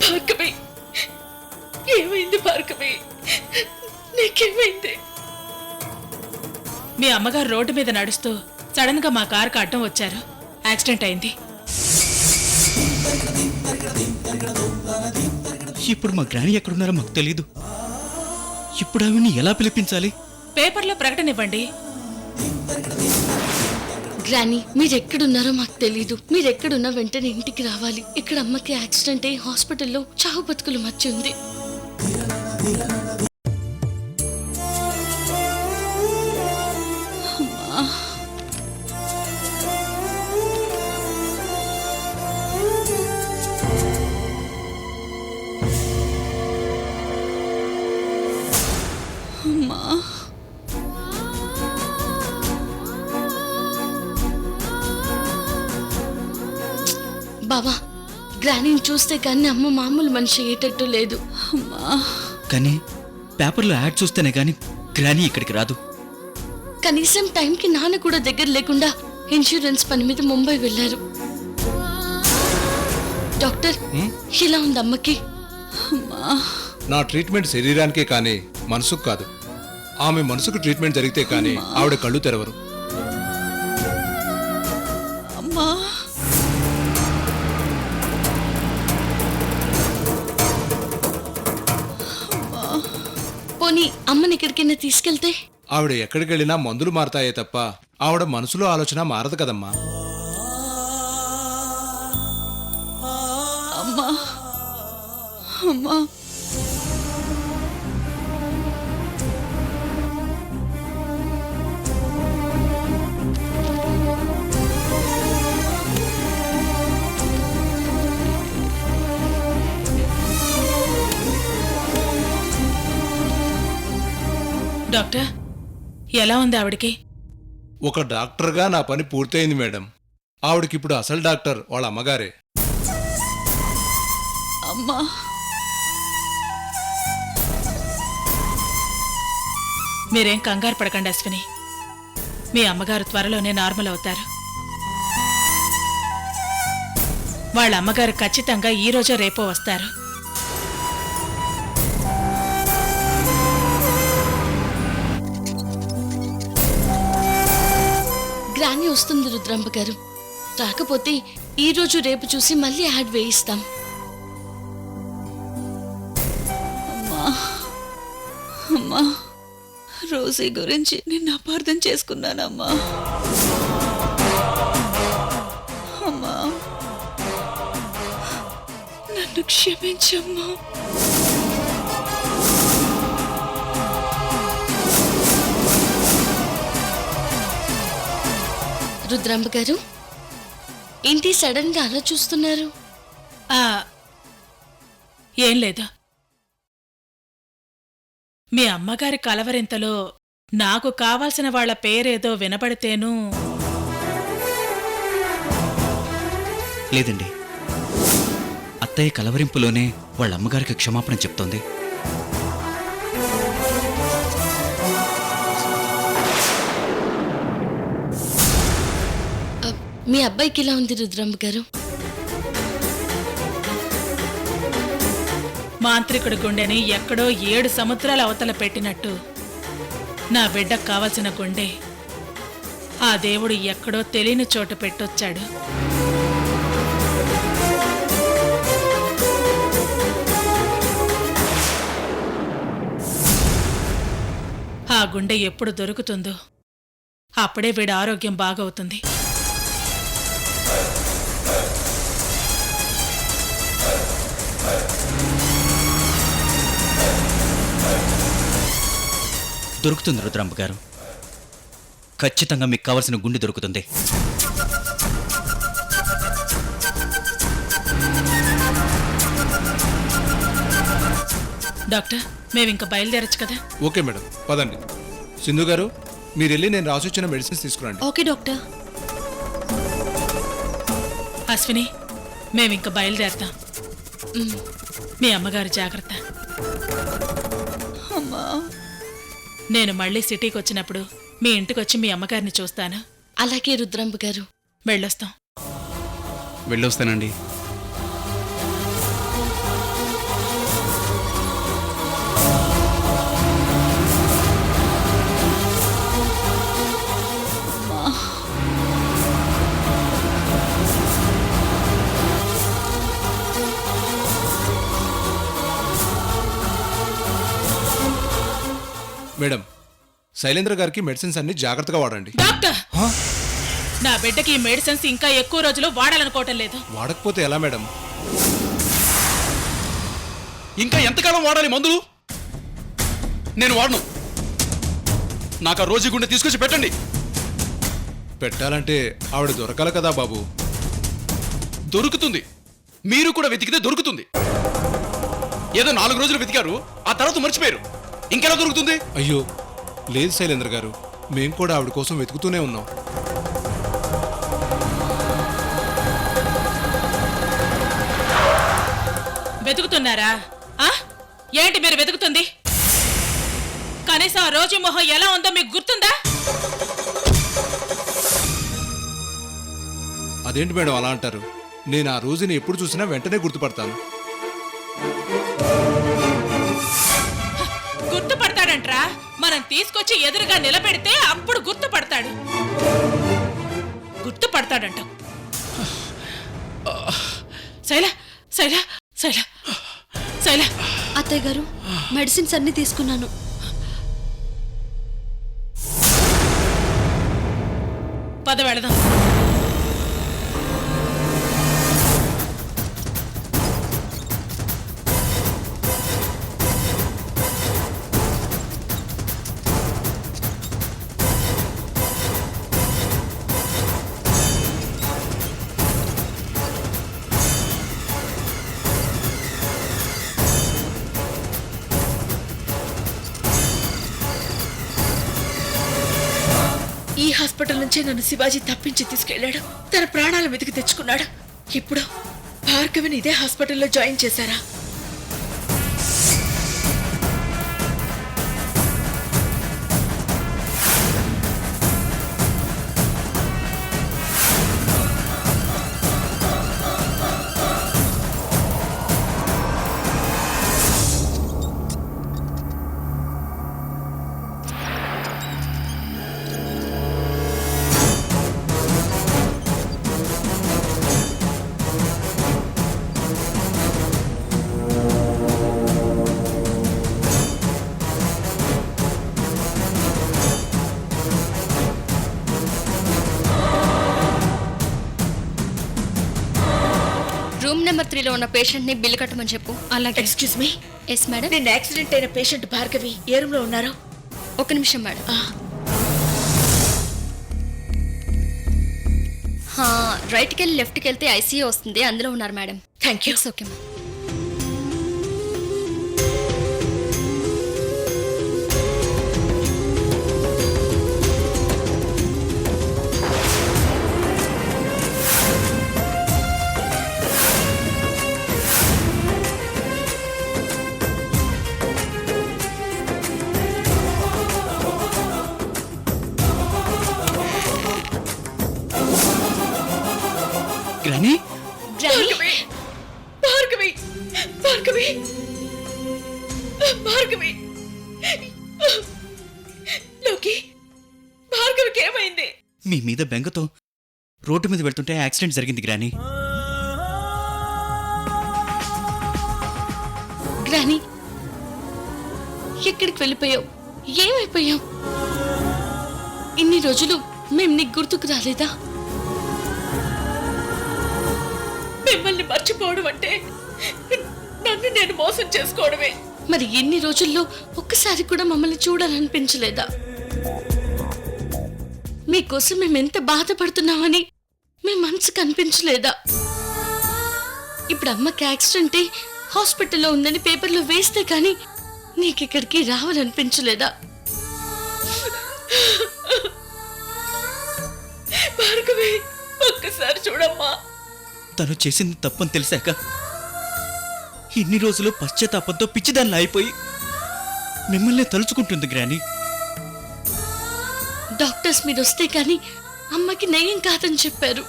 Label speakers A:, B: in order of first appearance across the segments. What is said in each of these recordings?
A: భార్గవి, ఏమైంది భార్గవి? నీకేమైంది? మీ అమ్మగారు రోడ్డు మీద నడుస్తూ సడన్ గా మా కారుకు అడ్డం వచ్చారు. యాక్సిడెంట్ అయింది.
B: ఇప్పుడు మా గ్రాని ఎక్కడున్నారో మాకు తెలీదు. ఇప్పుడు ఆవిడ్ని ఎలా పిలిపించాలి?
A: పేపర్లో ప్రకటన ఇవ్వండి.
C: గ్రాని, మీరెక్కడున్నారో మాకు తెలీదు. మీరెక్కడున్నా వెంటనే ఇంటికి రావాలి. ఇక్కడ అమ్మకి యాక్సిడెంట్ అయ్యి హాస్పిటల్లో చావు బతుకులు మధ్య ఉంది. బావా, గ్రానీని చూస్తే కానీ అమ్మ మామూలు మనిషి అయ్యేటట్టు లేదు. అమ్మా,
B: కానీ పేపర్లో యాడ్ చూస్తేనే కానీ గ్రాని ఇక్కడికి రాదు.
C: కనీసం టైంకి నాన్న కూడా దగ్గర లేకుండా ఇన్సూరెన్స్ పని మీద ముంబై వెళ్ళారు. డాక్టర్, ఇలా ఉంది అమ్మకి.
D: నా ట్రీట్మెంట్ శరీరానికే కానీ మనసుకు కాదు. ఆమె మనసుకు ట్రీట్మెంట్ జరిగితే కానీ ఆవిడ కళ్ళు తెరవరు.
A: అమ్మా,
C: పోనీ అమ్మని ఎక్కడికైనా తీసుకెళ్తే?
D: ఆవిడ ఎక్కడికి వెళ్ళినా మందులు మారతాయే తప్ప ఆవిడ మనసులో ఆలోచన మారదు కదమ్మా.
A: అమ్మా, అమ్మా. డాక్టర్, ఎలా ఉంది ఆవిడికి?
D: ఒక డాక్టర్గా నా పని పూర్తయింది మేడం. ఆవిడకిప్పుడు అసలు డాక్టర్ వాళ్ళ అమ్మగారే.
A: అమ్మా, మీరేం కంగారు పడకండి అశ్విని. మీ అమ్మగారు త్వరలోనే నార్మల్ అవుతారు. వాళ్ళ అమ్మగారు ఖచ్చితంగా ఈ రోజో రేపో వస్తారు.
C: గ్రాని వస్తుంది రుద్రాంబ గారు. రాకపోతే ఈ రోజు రేపు చూసి మళ్ళీ యాడ్ వేయిస్తాం.
A: అమ్మా, రోజీ గురించి నిన్ను అపార్థం చేసుకున్నానమ్మా. అమ్మా, నన్ను క్షమించమ్మా.
C: రుద్రాంబ గారు, ఏంటి సడన్ గా అలా చూస్తున్నారు?
A: ఏం లేదు. మీ అమ్మగారి కలవరింతలో నాకు కావాల్సిన వాళ్ల పేరేదో వినబడితేనూ.
B: లేదండి, అత్తయ్య కలవరింపులోనే వాళ్ళ అమ్మగారికి క్షమాపణ చెప్తోంది.
C: మీ అబ్బాయికి ఇలా ఉంది రుద్రాంబ గారు.
A: మాంత్రికుడి గుండెని ఎక్కడో 7 సముద్రాల అవతల పెట్టినట్టు నా బిడ్డకు కావలసిన గుండె ఆ దేవుడు ఎక్కడో తెలియని చోట పెట్టొచ్చాడు. ఆ గుండె ఎప్పుడు దొరుకుతుందో అప్పుడే వీడి ఆరోగ్యం బాగవుతుంది.
B: దొరుకుతుంది రుద్రాంబ గారు. ఖచ్చితంగా మీకు కావలసిన గుండె దొరుకుతుంది.
A: డాక్టర్, మేమింక బయలుదేరచ్చు కదా?
D: ఓకే మేడం, పదండి. సింధు గారు, మీరు వెళ్ళి నేను రాసిచ్చిన మెడిసిన్స్ తీసుకురండి.
C: Okay doctor.
A: అశ్విని, మేమింక బయలుదేరతాం. మీ అమ్మగారు జాగ్రత్త. అమ్మా, నేను మళ్ళీ సిటీకి వచ్చినప్పుడు మీ ఇంటికొచ్చి మీ అమ్మగారిని చూస్తాను.
C: అలాగే రుద్రాంబ గారు.
A: వెళ్ళొస్తాం.
B: వెళ్ళొస్తానండి.
D: మేడం, శైలేంద్ర గారికి మెడిసిన్స్ అన్ని జాగ్రత్తగా వాడండి.
A: డాక్టర్, నా బిడ్డకి ఈ మెడిసిన్స్ ఇంకా ఎక్కువ రోజులు వాడాలనుకోవటం లేదు.
D: వాడకపోతే ఎలా మేడం?
E: ఇంకా ఎంతకాలం వాడాలి మందులు? నేను వాడను. నాకు ఆ రోజు గుండె తీసుకొచ్చి పెట్టండి.
D: పెట్టాలంటే ఆవిడ దొరకాలి కదా బాబు.
E: దొరుకుతుంది. మీరు కూడా వెతికితే దొరుకుతుంది. ఏదో 4 రోజులు వెతికారు, ఆ తర్వాత మర్చిపోయారు. ఇంకెలా దొరుకుతుంది?
D: అయ్యో లేదు శైలేంద్ర గారు, మేం కూడా ఆవిడ కోసం వెతుకుతూనే ఉన్నాం.
A: వెతుకుతున్నారా? ఆ? ఏంటి మీరు వెతుకుతుంది? కనీసం ఆ రోజు మొహం ఎలా ఉందో మీకు గుర్తుందా?
D: అదేంటి మేడం అలా అంటారు? నేను ఆ రోజుని ఎప్పుడు చూసినా వెంటనే గుర్తుపడతాను.
A: గుర్తుపడతాడంట్రా. మనం తీసుకొచ్చి ఎదురుగా నిలబెడితే అప్పుడు గుర్తుపడతాడు. గుర్తుపడతాడంట. శైల శైల శైల శైల.
C: అత్తయ్య గారు, మెడిసిన్స్ అన్ని తీసుకున్నాను.
A: పద వెళదాం.
F: ఈ హాస్పిటల్ నుంచే నన్ను శివాజీ తప్పించి తీసుకెళ్లాడు. తన ప్రాణాల వెతికి తెచ్చుకున్నాడు. ఇప్పుడు భార్గవిని ఇదే హాస్పిటల్లో జాయిన్ చేశారా?
C: రూమ్ నెంబర్ 3లో ఉన్న పేషెంట్ ని బిల్లు కట్టమని చెప్పు. అలాగే.
F: Excuse me.
C: Yes madam.
F: నిన్న యాక్సిడెంట్ అయిన పేషెంట్ భార్గవి ఏ రూమ్ లో ఉన్నారు?
C: ఒక నిమిషం మేడం. రైట్కి వెళ్ళి లెఫ్ట్కి వెళ్తే ఐసీయూ వస్తుంది, అందులో ఉన్నారు madam.
F: Thank you.
C: Okay ma'am.
B: Granny,
F: Bhargavi Bhargavi Bhargavi Bhargavi. లోకి, భార్గవికి ఏమైంది?
B: మీ మీద బెంగతో రోడ్డు మీద వెళ్తుంటే యాక్సిడెంట్ జరిగింది గ్రానీ.
C: గ్రానీ, ఎక్కడికి వెళ్ళిపోయావు? ఏమైపోయావు? ఇన్ని రోజులు మేము నీకు గుర్తుకు రాలేదా?
F: మిమ్మల్ని మర్చిపోవడం అంటే నన్ను నేను మోసం చేసుకోవడమే.
C: మరి ఎన్ని రోజుల్లో ఒక్కసారి కూడా మమ్మల్ని చూడాలనిపించలేదా? మీకోసం మేము ఎంత బాధపడుతున్నామని మీ మనసుకు అనిపించలేదా? ఇప్పుడు అమ్మకి యాక్సిడెంట్ అయి హాస్పిటల్లో ఉందని పేపర్లో వేస్తే కానీ నీకు ఇక్కడికి రావాలనిపించలేదా?
F: భార్గవి, ఒక్కసారి చూడమ్మా.
B: తను చేసింది తప్పని తెలిసాక ఇన్ని రోజులు పశ్చాత్తాపంతో పిచ్చిదాన్ని అయిపోయి మిమ్మల్ని తలుచుకుంటుంది గ్రానీ.
C: డాక్టర్స్ మీరు వస్తే కానీ అమ్మకి నయం కాదని చెప్పారు.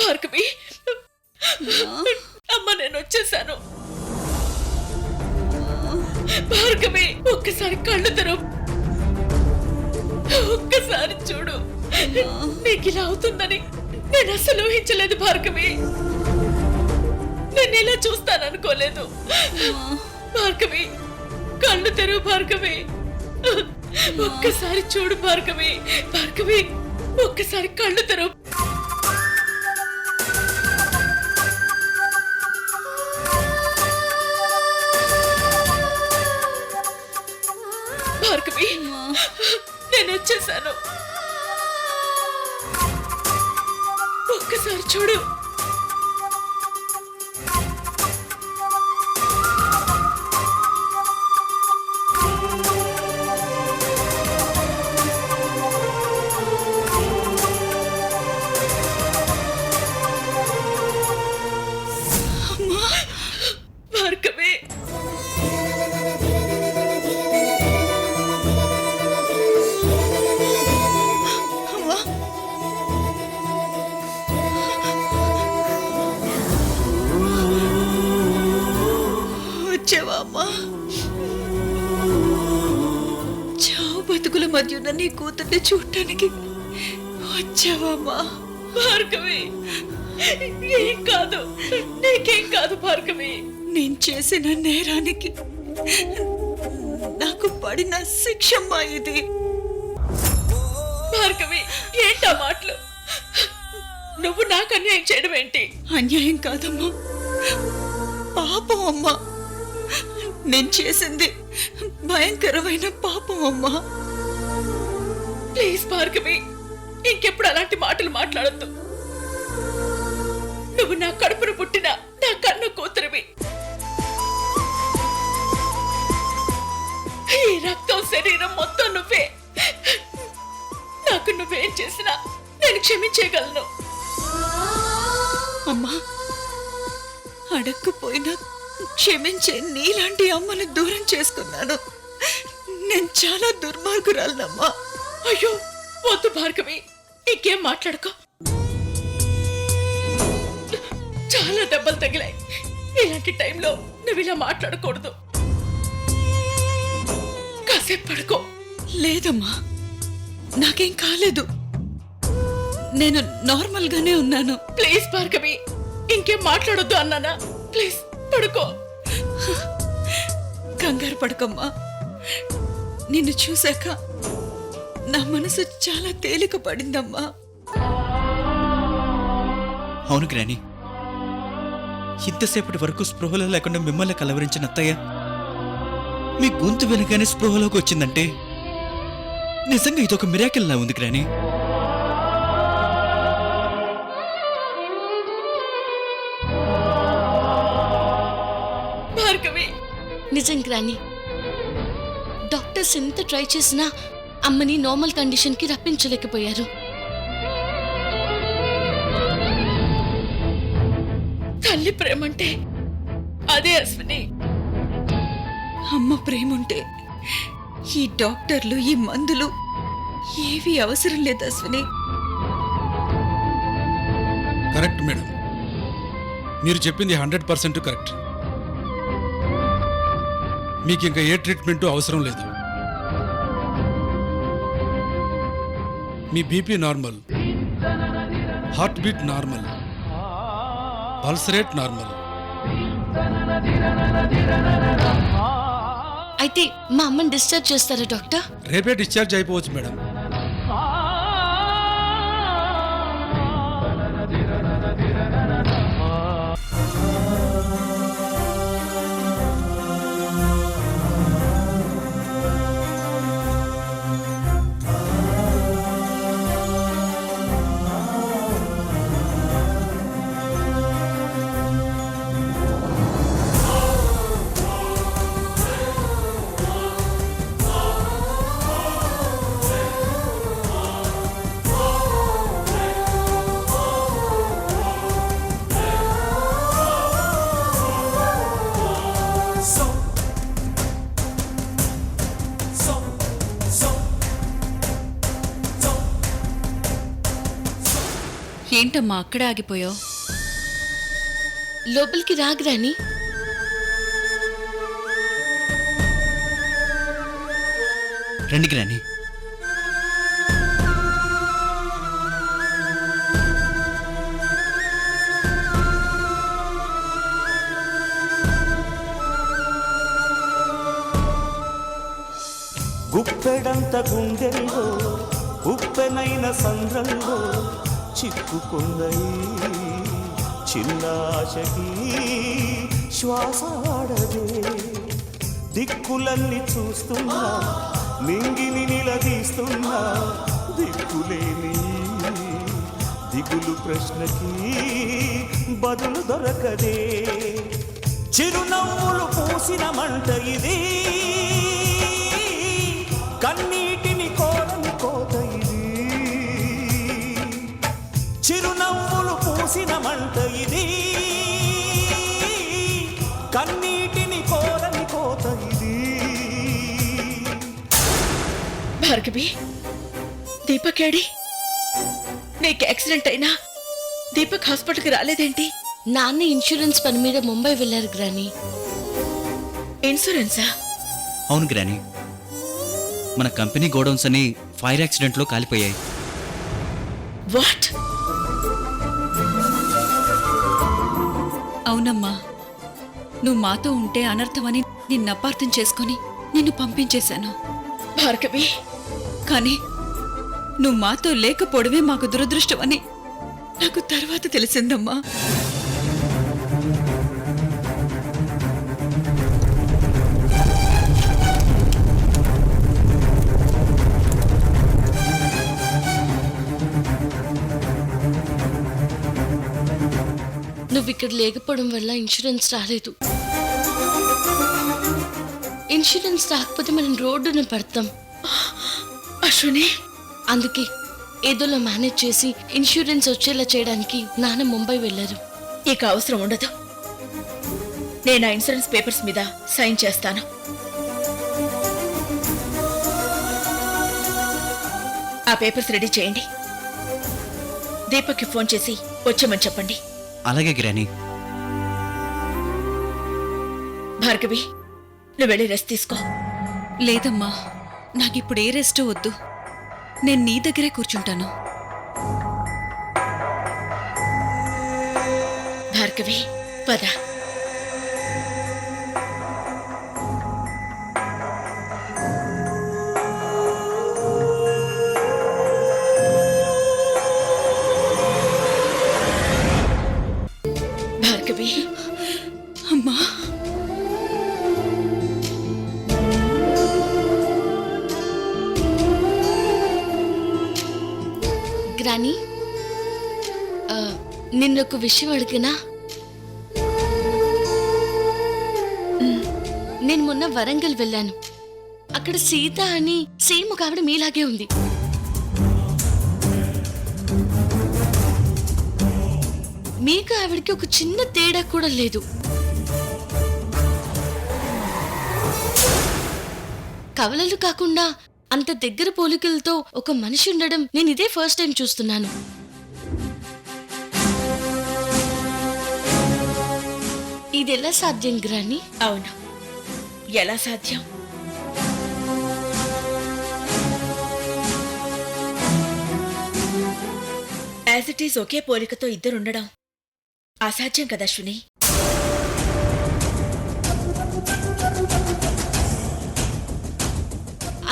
F: భార్గవి, అమ్మ నేను వచ్చేసాను. భార్గవి, ఒక్కసారి కళ్ళు తెరవు. ఒక్కసారి చూడు. నీకు ఇలా అవుతుందని నేను అసలు ఊహించలేదు భార్గవి. నేను ఇలా చూస్తాననుకోలేదు భార్గవి. కళ్ళు తెరువు భార్గవి. ఒక్కసారి చూడు భార్గవి. భార్గవి, ఒక్కసారి కళ్ళు తెరువు. భార్గవి, నేను వచ్చేసాను. ఒక్కసారి చూడు. భార్గవి, వచ్చావా అమ్మా? చావు బతుకుల మధ్య ఉన్న నీ కూతుర్ని చూడటానికి వచ్చావా అమ్మా? భార్గవి, ఏం కాదు, నీకేం కాదు భార్గవి. నేను చేసిన నేరానికి నాకు పడిన శిక్షమ్మా ఇది. భార్గవి, ఏంటా మాటలు? నువ్వు నాకు అన్యాయం చేయడం ఏంటి? అన్యాయం కాదమ్మా, పాపం అమ్మా. నేను చేసింది భయంకరమైన పాపం అమ్మా. ప్లీజ్ భార్గవి, ఇంకెప్పుడు అలాంటి మాటలు మాట్లాడద్దు. నువ్వు నా కడుపును పుట్టిన నా కన్న కూతురివి. ఈ రక్తం శరీరం మొత్తం నువ్వే. నాకు నువ్వేం చేసినా నేను క్షమించగలను అమ్మా. అడక్కుపోయినా క్షమించే నీలాంటి అమ్మను దూరం చేసుకున్నాను. నేను చాలా దుర్మార్గురాలనమ్మా. అయ్యో వద్దు భార్గవి, ఇంకేం మాట్లాడుకో. చాలా దెబ్బలు తగిలాయి. ఇలాంటి టైంలో నువ్వు ఇలా మాట్లాడకూడదు. కాసేపు పడుకో. లేదమ్మా, నాకేం కాలేదు. నేను నార్మల్ గానే ఉన్నాను. ప్లీజ్ భార్గవి, ఇంకేం మాట్లాడొద్దు అన్నానా? ప్లీజ్ పడుకో. కంగారు పడుకోమ్మా. నిన్ను చూశాక నా మనసు చాలా తేలిక పడిందమ్మా.
B: అవును గ్రాని, ఇంతసేపటి వరకు స్పృహలో లేకుండా మిమ్మల్ని కలవరించిన అత్తయ్య మీ గొంతు వినగానే స్పృహలోకి వచ్చిందంటే నిజంగా ఇదొక మిరాకిల్లా ఉంది గ్రాని.
F: భార్గవి,
C: నిజం గ్రాని, డాక్టర్స్ ఎంత ట్రై చేసినా అమ్మని నార్మల్ కండిషన్ కి రప్పించలేకపోయారు.
F: తల్లి ప్రేమంటే అదే అశ్విని. అమ్మ ప్రేముంటే ఈ డాక్టర్లు, ఈ మందులు ఏవి అవసరం లేదు అశ్విని.
D: కరెక్ట్ మేడం, మీరు చెప్పింది 100% కరెక్ట్. మీకు ఇంకా ఏ ట్రీట్మెంట్ అవసరం లేదు. మీ BP normal, heart beat normal, pulse rate normal.
C: అయితే మా అమ్మని డిశ్చార్జ్ చేస్తారా డాక్టర్?
D: రేపే డిశ్చార్జ్ అయిపోవచ్చు మేడం.
G: ఏంటమ్మా అక్కడే ఆగిపోయావు?
C: లోపలికి రాగ్రాని.
B: రండి గ్రాని.
H: గుప్పెడంత గుండెల్లో ఉప్పెనైన సంద్రంలో చిక్కుకున్న ఈ చిన్న ఆశకి శ్వాస ఆడదే. దిక్కులన్నీ చూస్తున్నా నింగిని నిలదీస్తున్నా దిక్కులేని దిగులు ప్రశ్నకి బదులు దొరకదే. చిరునవ్వులు పూసిన మంట ఇది, కన్నీటిని కోరని కోత ఇది. చిరునవ్వులు పూసిన మంట ఇది, కన్నీటిని కోరని కోత ఇది.
F: భార్గవి, దీపక్ ఏడి? నీకు యాక్సిడెంట్ అయినా దీపక్ హాస్పిటల్కి రాలేదేంటి?
C: నాన్న ఇన్సూరెన్స్ పని మీద ముంబై వెళ్ళారు గ్రాని.
F: ఇన్సూరెన్సా?
B: అవును గ్రాని, మన కంపెనీ గోడౌన్స్ అని ఫైర్ యాక్సిడెంట్లో కాలిపోయాయి.
F: వాట్?
G: అవునమ్మా, నువ్వు మాతో ఉంటే అనర్థమని నిన్ను అపార్థం చేసుకుని నిన్ను పంపించేశాను.
F: భార్గవి,
G: కానీ నువ్వు మాతో లేకపోవడమే మాకు దురదృష్టం అని నాకు తర్వాత తెలిసిందమ్మా.
C: నువ్వు ఇక్కడ లేకపోవడం వల్ల ఇన్సూరెన్స్ రాలేదు. ఇన్సూరెన్స్ రాకపోతే మనం రోడ్డున పడతాం.
F: అశ్విని,
C: అందుకే ఏదోలో మేనేజ్ చేసి ఇన్సూరెన్స్ వచ్చేలా చేయడానికి నాన్న ముంబై వెళ్ళారు.
F: ఇక అవసరం ఉండదు. నేను ఆ ఇన్సూరెన్స్ పేపర్స్ మీద సైన్ చేస్తాను. ఆ పేపర్స్ రెడీ చేయండి. దీపక్కి ఫోన్ చేసి వచ్చేమని చెప్పండి.
B: అలాగే గ్రాని.
F: భార్గవి, నువ్వు వెళ్ళి రెస్ట్ తీసుకో.
G: లేదమ్మా, నాకిప్పుడు ఏ రెస్ట్ వద్దు. నేను నీ దగ్గరే కూర్చుంటాను.
F: భార్గవి, పద. భార్గవి,
G: అమ్మా,
C: గ్రాని, నిన్నొక విషయం అడిగినా? నేను మొన్న వరంగల్ వెళ్ళాను. అక్కడ సీత అని సేమ్ ఒక ఆవిడ మీలాగే ఉంది. మీకు ఆవిడకి ఒక చిన్న తేడా కూడా లేదు. కవలలు కాకుండా అంత దగ్గర పోలికలతో ఒక మనిషి ఉండడం నేను ఇదే ఫస్ట్ టైం చూస్తున్నాను. ఇది ఎలా సాధ్యం గ్రాని?
F: అవును, ఎలా సాధ్యం? యాజ్ ఇట్ ఈజ్ ఒకే పోలికతో ఇద్దరుండడం అసాధ్యం కదా అశ్విని.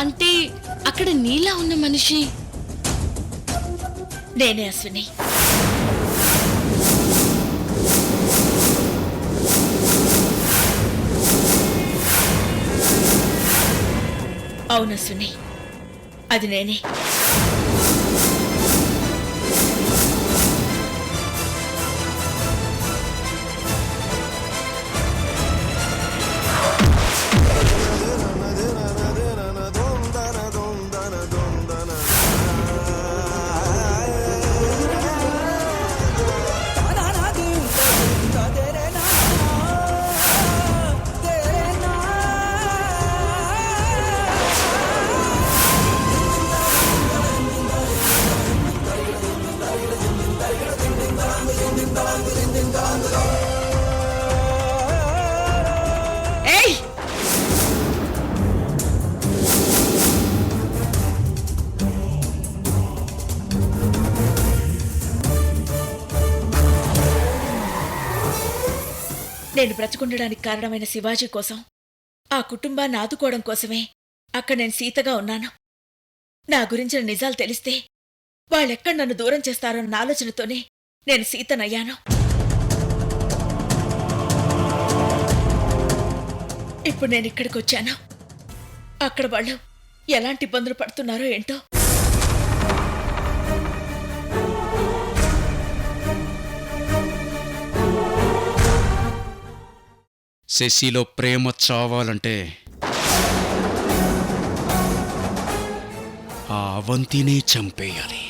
C: అంటే అక్కడ నీలా ఉన్న మనిషి
F: నేనే అశ్విని. అవును అశ్విని, అది నేనే. నేను బ్రతుకుండడానికి కారణమైన శివాజీ కోసం, ఆ కుటుంబాన్ని ఆదుకోవడం కోసమే అక్కడ నేను సీతగా ఉన్నాను. నా గురించిన నిజాలు తెలిస్తే వాళ్ళెక్కడ నన్ను దూరం చేస్తారో అన్న ఆలోచనతోనే నేను సీతనయ్యాను. ఇప్పుడు నేను ఇక్కడికి వచ్చాను. అక్కడ వాళ్ళు ఎలాంటి ఇబ్బందులు పడుతున్నారో ఏంటో.
E: శశిలో ప్రేమ చావాలంటే ఆ అవంతినే చంపేయాలి.